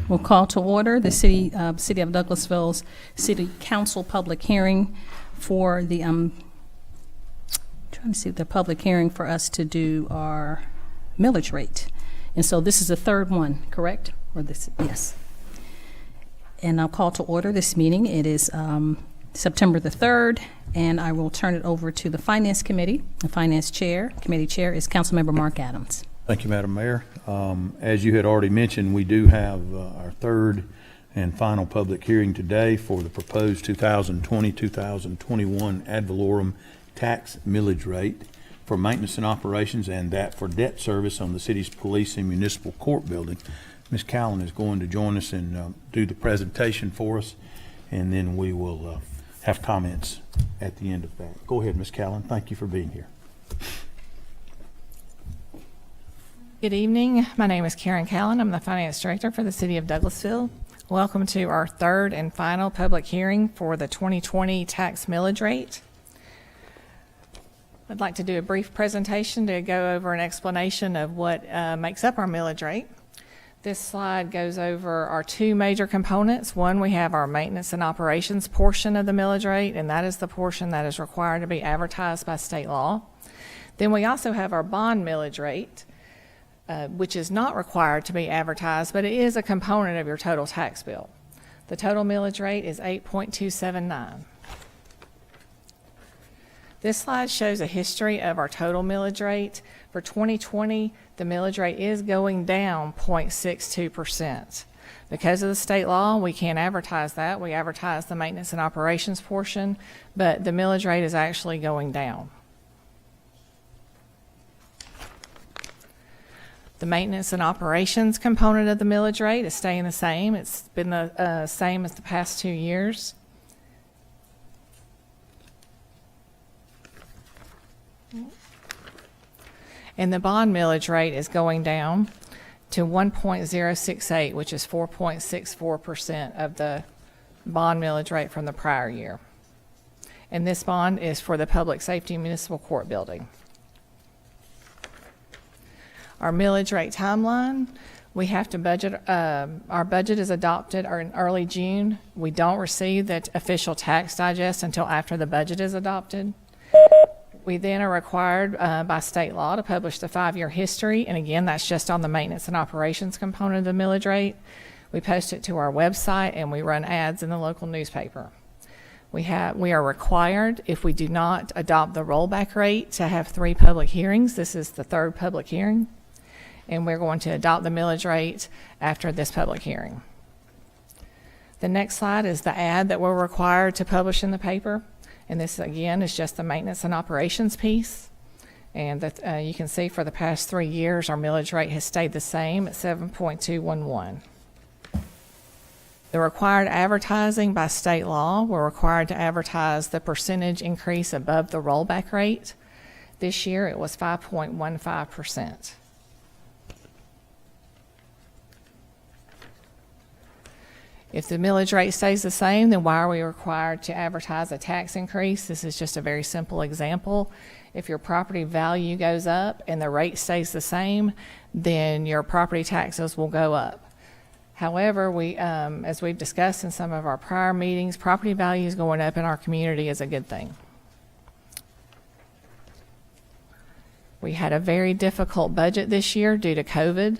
We'll call to order the City of Douglasville's City Council public hearing for the, trying to see the public hearing for us to do our millage rate. And so this is the third one, correct? Or this, yes. And I'll call to order this meeting. It is September the 3rd, and I will turn it over to the Finance Committee. The Finance Chair, Committee Chair is Councilmember Mark Adams. Thank you, Madam Mayor. As you had already mentioned, we do have our third and final public hearing today for the proposed 2020-2021 ad valorem tax millage rate for maintenance and operations, and that for debt service on the city's police and municipal court building. Ms. Callan is going to join us and do the presentation for us, and then we will have comments at the end of that. Go ahead, Ms. Callan. Thank you for being here. Good evening. My name is Karen Callan. I'm the Finance Director for the City of Douglasville. Welcome to our third and final public hearing for the 2020 tax millage rate. I'd like to do a brief presentation to go over an explanation of what makes up our millage rate. This slide goes over our two major components. One, we have our maintenance and operations portion of the millage rate, and that is the portion that is required to be advertised by state law. Then we also have our bond millage rate, which is not required to be advertised, but it is a component of your total tax bill. The total millage rate is 8.279. This slide shows a history of our total millage rate. For 2020, the millage rate is going down 0.62%. Because of the state law, we can't advertise that. We advertise the maintenance and operations portion, but the millage rate is actually going down. The maintenance and operations component of the millage rate is staying the same. It's been the same as the past 2 years. And the bond millage rate is going down to 1.068, which is 4.64% of the bond millage rate from the prior year. And this bond is for the Public Safety Municipal Court building. Our millage rate timeline, we have to budget, our budget is adopted in early June. We don't receive the official tax digest until after the budget is adopted. We then are required by state law to publish the 5-year history, and again, that's just on the maintenance and operations component of the millage rate. We post it to our website, and we run ads in the local newspaper. We are required, if we do not adopt the rollback rate, to have 3 public hearings. This is the 3rd public hearing, and we're going to adopt the millage rate after this public hearing. The next slide is the ad that we're required to publish in the paper. And this, again, is just the maintenance and operations piece. And that, you can see for the past 3 years, our millage rate has stayed the same at 7.211. The required advertising by state law, we're required to advertise the percentage increase above the rollback rate. This year, it was 5.15%. If the millage rate stays the same, then why are we required to advertise a tax increase? This is just a very simple example. If your property value goes up and the rate stays the same, then your property taxes will go up. However, as we've discussed in some of our prior meetings, property values going up in our community is a good thing. We had a very difficult budget this year due to COVID.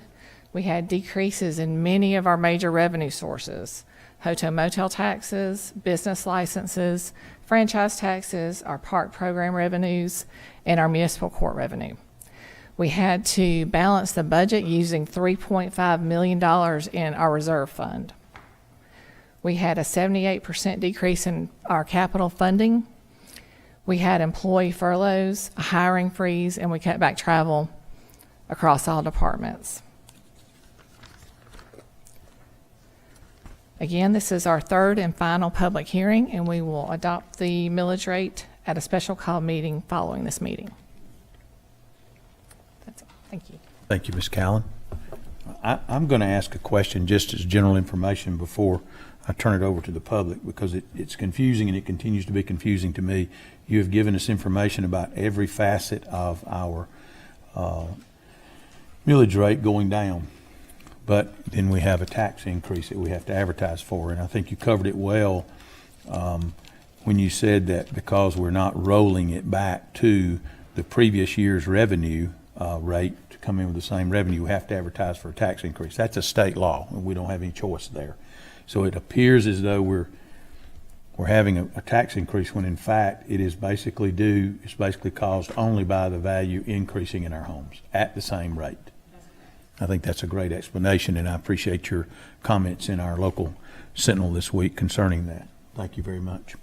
We had decreases in many of our major revenue sources: hotel motel taxes, business licenses, franchise taxes, our park program revenues, and our municipal court revenue. We had to balance the budget using $3.5 million in our reserve fund. We had a 78% decrease in our capital funding. We had employee furloughs, a hiring freeze, and we cut back travel across all departments. Again, this is our 3rd and final public hearing, and we will adopt the millage rate at a special call meeting following this meeting. That's all. Thank you. Thank you, Ms. Callan. I'm going to ask a question just as general information before I turn it over to the public, because it's confusing and it continues to be confusing to me. You have given us information about every facet of our millage rate going down. but then we have a tax increase that we have to advertise for. And I think you covered it well when you said that because we're not rolling it back to the previous year's revenue rate to come in with the same revenue, we have to advertise for a tax increase. That's a state law, and we don't have any choice there. So it appears as though we're having a tax increase when in fact it is basically it's basically caused only by the value increasing in our homes at the same rate. I think that's a great explanation, and I appreciate your comments in our local Sentinel this week concerning that. Thank you very much.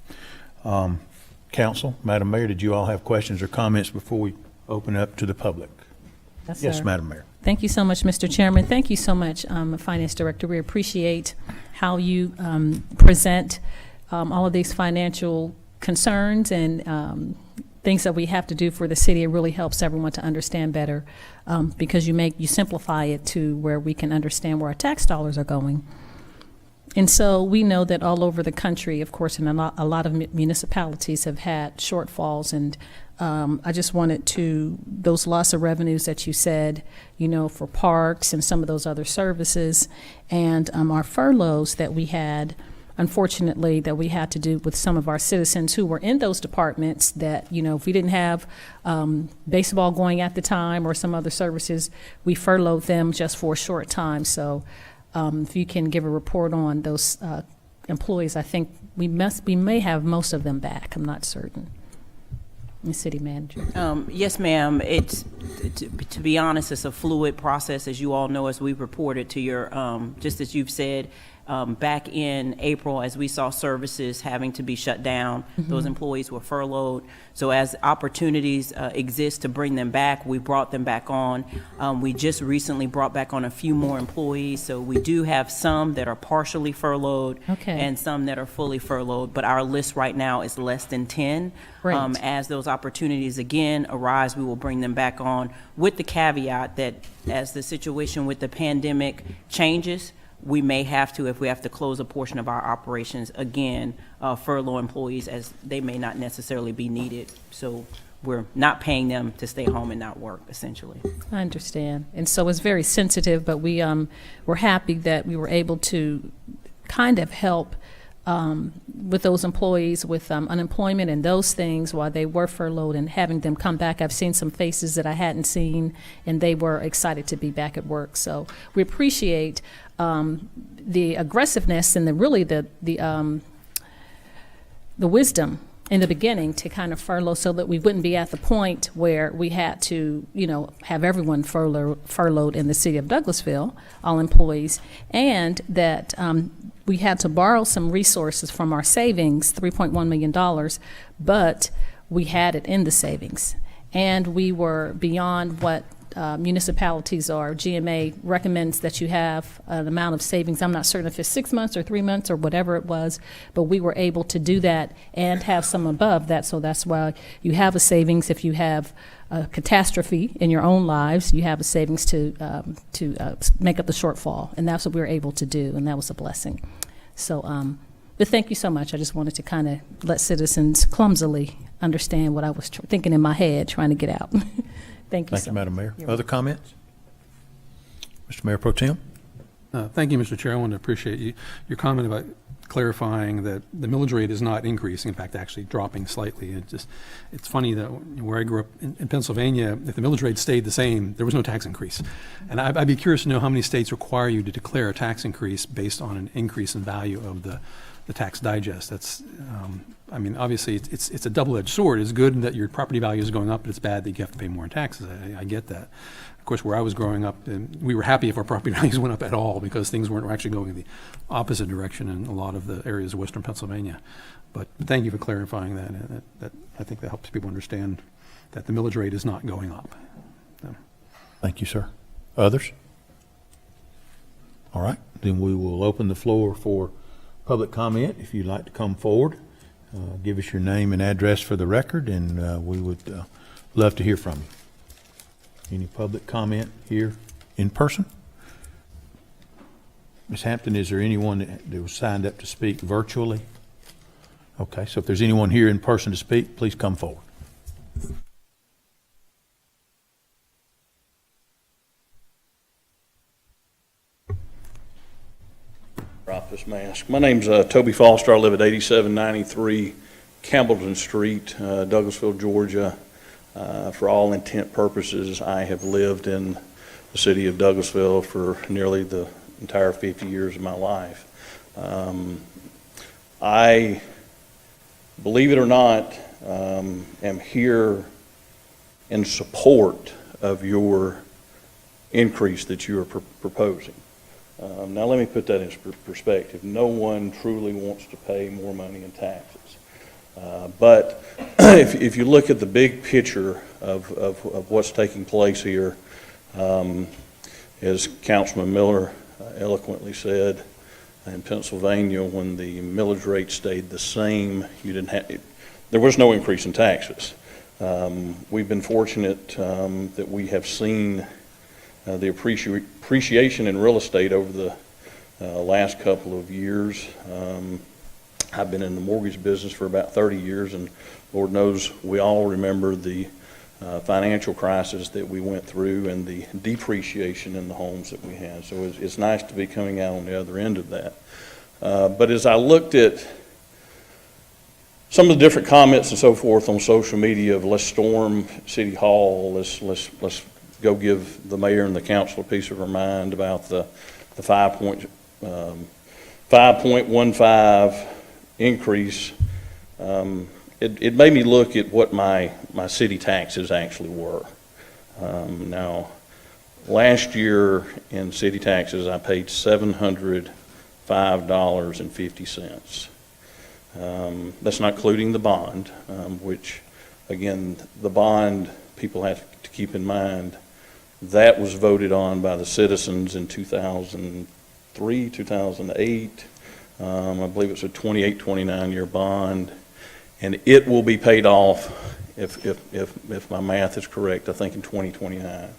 Council, Madam Mayor, did you all have questions or comments before we open up to the public? Yes, sir. Madam Mayor. Thank you so much, Mr. Chairman. Thank you so much, Finance Director. We appreciate how you present all of these financial concerns and things that we have to do for the city. It really helps everyone to understand better because you simplify it to where we can understand where our tax dollars are going. And so we know that all over the country, of course, and a lot of municipalities have had shortfalls. And I just wanted those loss of revenues that you said, for parks and some of those other services, and our furloughs that we had, unfortunately, that we had to do with some of our citizens who were in those departments that, if we didn't have baseball going at the time or some other services, we furloughed them just for a short time. So if you can give a report on those employees, I think we may have most of them back. I'm not certain. Ms. City Manager. Yes, ma'am. To be honest, it's a fluid process, as you all know, as we reported to your, just as you've said, back in April, as we saw services having to be shut down, those employees were furloughed. So as opportunities exist to bring them back, we brought them back on. We just recently brought back on a few more employees. So we do have some that are partially furloughed and some that are fully furloughed. But our list right now is less than 10. As those opportunities again arise, we will bring them back on, with the caveat that as the situation with the pandemic changes, we may have to, if we have to close a portion of our operations again, furlough employees, as they may not necessarily be needed. So we're not paying them to stay home and not work, essentially. I understand. And so it's very sensitive, but we're happy that we were able to kind of help with those employees with unemployment and those things while they were furloughed and having them come back. I've seen some faces that I hadn't seen, and they were excited to be back at work. So we appreciate the aggressiveness and the wisdom in the beginning to kind of furlough so that we wouldn't be at the point where we had to, have everyone furloughed in the city of Douglasville, all employees, and that we had to borrow some resources from our savings, $3.1 million, but we had it in the savings. And we were beyond what municipalities are. GMA recommends that you have an amount of savings. I'm not certain if it's 6 months or 3 months or whatever it was, but we were able to do that and have some above that. So that's why you have a savings. If you have a catastrophe in your own lives, you have a savings to make up the shortfall. And that's what we were able to do, and that was a blessing. So, but thank you so much. I just wanted to kind of let citizens clumsily understand what I was thinking in my head, trying to get out. Thank you. Thank you, Madam Mayor. Other comments? Mr. Mayor Pro Tem? Thank you, Mr. Chair. I want to appreciate your comment about clarifying that the millage rate is not increasing, in fact, actually dropping slightly. It's funny that where I grew up in Pennsylvania, if the millage rate stayed the same, there was no tax increase. And I'd be curious to know how many states require you to declare a tax increase based on an increase in value of the tax digest. That's, obviously it's a double-edged sword. It's good that your property value is going up, but it's bad that you have to pay more in taxes. I get that. Of course, where I was growing up, we were happy if our property values went up at all because things weren't actually going in the opposite direction in a lot of the areas of Western Pennsylvania. But thank you for clarifying that. That I think that helps people understand that the millage rate is not going up. So. Thank you, sir. Others? All right, then we will open the floor for public comment. If you'd like to come forward, give us your name and address for the record, and we would love to hear from you. Any public comment here in person? Ms. Hampton, is there anyone that was signed up to speak virtually? Okay, so if there's anyone here in person to speak, please come forward. this mask. My name's Toby Foster. I live at 8793 Campbellton Street, Douglasville, Georgia. For all intent purposes, I have lived in the city of Douglasville for nearly the entire 50 years of my life. I, believe it or not, am here in support of your increase that you are proposing. Now let me put that in perspective. No one truly wants to pay more money in taxes. But if you look at the big picture of what's taking place here, as Councilman Miller eloquently said, in Pennsylvania, when the millage rate stayed the same, there was no increase in taxes. We've been fortunate that we have seen the appreciation in real estate over the last couple of years. I've been in the mortgage business for about 30 years, and Lord knows we all remember the financial crisis that we went through and the depreciation in the homes that we had. So it's nice to be coming out on the other end of that. But as I looked at some of the different comments and so forth on social media of let's storm City Hall, let's go give the mayor and the council a piece of our mind about the 5.15 increase, it made me look at what my city taxes actually were. Now, last year in city taxes, I paid $705.50. That's not including the bond, which, again, the bond, people have to keep in mind, that was voted on by the citizens in 2003, 2008. I believe it's a 28, 29-year bond, and it will be paid off, if my math is correct, I think in 2029.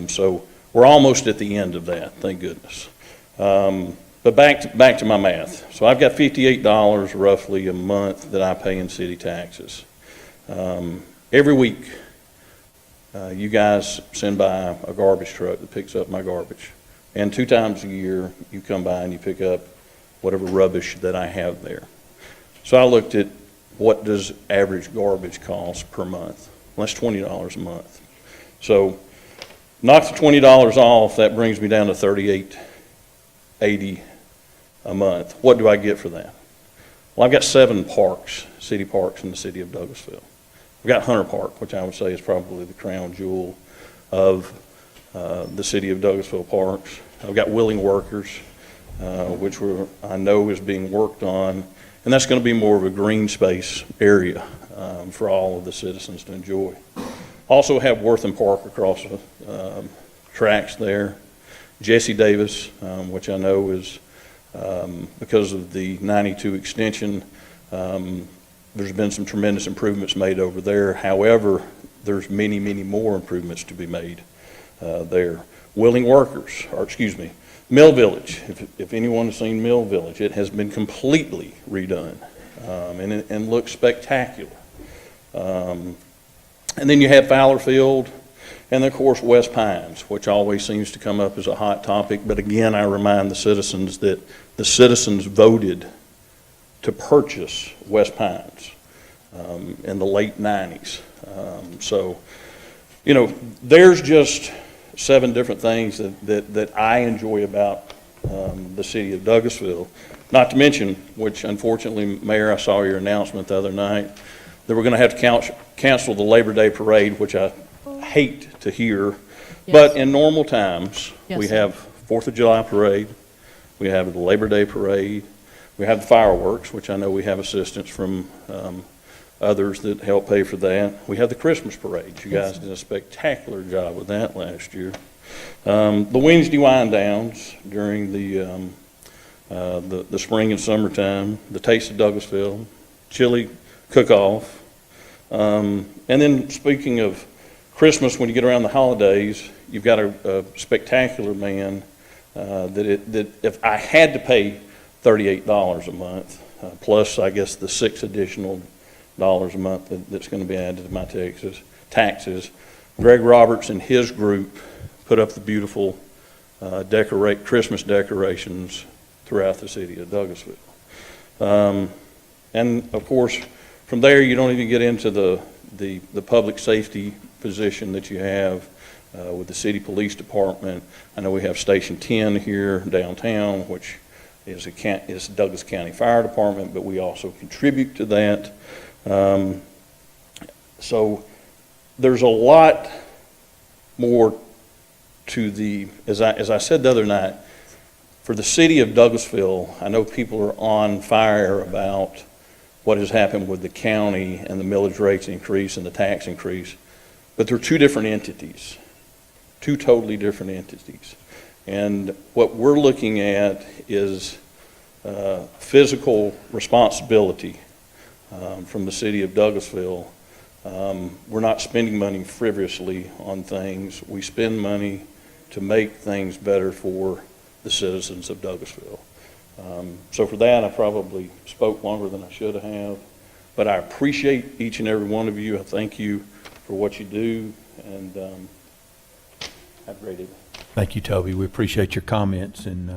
So we're almost at the end of that, thank goodness. But back to my math. So I've got $58 roughly a month that I pay in city taxes. Every week, you guys send by a garbage truck that picks up my garbage. And 2 times a year, you come by and you pick up whatever rubbish that I have there. So I looked at what does average garbage cost per month. Well, that's $20 a month. So knock the $20 off, that brings me down to $38.80 a month. What do I get for that? Well, I've got 7 parks, city parks in the city of Douglasville. I've got Hunter Park, which I would say is probably the crown jewel of the city of Douglasville parks. I've got Willing Workers, which I know is being worked on, and that's going to be more of a green space area for all of the citizens to enjoy. Also have Wortham Park across the tracks there. Jesse Davis, which I know is because of the 92 extension, there's been some tremendous improvements made over there. However, there's many, many more improvements to be made there. Willing Workers, or excuse me, Mill Village. If anyone has seen Mill Village, it has been completely redone and looks spectacular. And then you have Fowler Field, and of course West Pines, which always seems to come up as a hot topic. But again, I remind the citizens that the citizens voted to purchase West Pines in the late 90s. So, you know, there's just 7 different things that I enjoy about the city of Douglasville. Not to mention, which unfortunately, Mayor, I saw your announcement the other night, that we're going to have to cancel the Labor Day parade, which I hate to hear. Yes. But in normal times, Yes, we sir. have 4th of July parade, we have the Labor Day parade, we have the fireworks, which I know we have assistance from others that help pay for that. We have the Christmas parade. You guys did a spectacular job with that last year. The Wednesday wind downs during the spring and summertime, the Taste of Douglasville, chili cook-off. And then speaking of Christmas, when you get around the holidays, you've got a spectacular man that if I had to pay $38 a month, plus I guess the 6 additional dollars a month that's going to be added to my taxes. Greg Roberts and his group put up the beautiful Christmas decorations throughout the city of Douglasville. And of course, from there, you don't even get into the public safety position that you have with the city police department. I know we have Station 10 here downtown, which is Douglas County Fire Department, but we also contribute to that. So there's a lot more to the, as I said the other night, for the city of Douglasville, I know people are on fire about what has happened with the county and the millage rates increase and the tax increase, but they're two different entities, two totally different entities. And what we're looking at is physical responsibility from the city of Douglasville. We're not spending money frivolously on things. We spend money to make things better for the citizens of Douglasville. So for that, I probably spoke longer than I should have, but I appreciate each and every one of you. I thank you for what you do, and have a great evening. Thank you, Toby. We appreciate your comments, and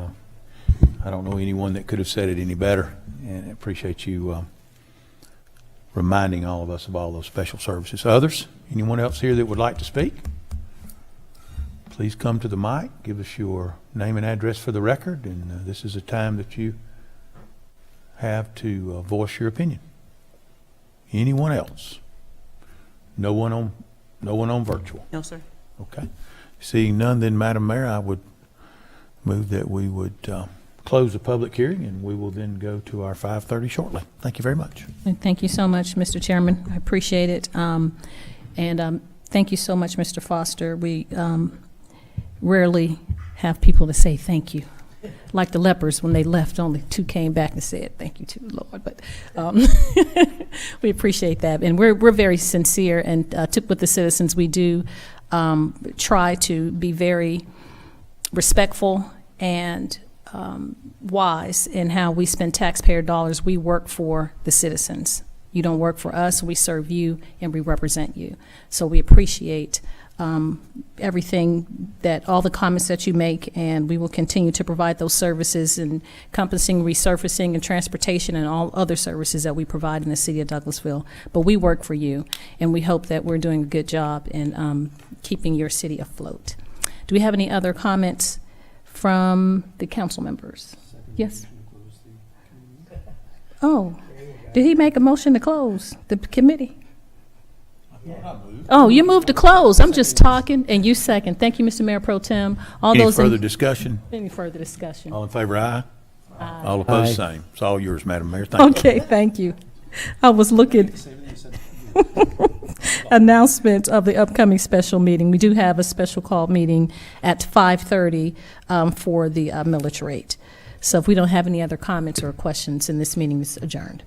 I don't know anyone that could have said it any better, and I appreciate you reminding all of us of all those special services. Others? Anyone else here that would like to speak? Please come to the mic, give us your name and address for the record, and this is a time that you have to voice your opinion. Anyone else? No one on virtual? No, sir. Okay. Seeing none, then, Madam Mayor, I would move that we would close the public hearing, and we will then go to our 5:30 shortly. Thank you very much. And thank you so much, Mr. Chairman. I appreciate it. Thank you so much, Mr. Foster. We rarely have people to say thank you. Like the lepers, when they left, only 2 came back and said thank you to the Lord. But we appreciate that, and we're very sincere. And with the citizens, we do try to be very respectful and wise in how we spend taxpayer dollars. We work for the citizens. You don't work for us. We serve you, and we represent you. So we appreciate everything all the comments that you make, and we will continue to provide those services, encompassing resurfacing and transportation and all other services that we provide in the city of Douglasville. But we work for you, and we hope that we're doing a good job in keeping your city afloat. Do we have any other comments from the council members? Yes? Oh, did he make a motion to close the committee? Oh, you moved to close. I'm just talking, and you second. Thank you, Mr. Mayor Pro Tem. Any further discussion? Any further discussion? All in favor, aye? Aye. All opposed, same. It's all yours, Madam Mayor. Thank you. Okay, thank you. I was looking. Announcement of the upcoming special meeting. We do have a special call meeting at 5:30 for the millage rate. So if we don't have any other comments or questions, then this meeting is adjourned.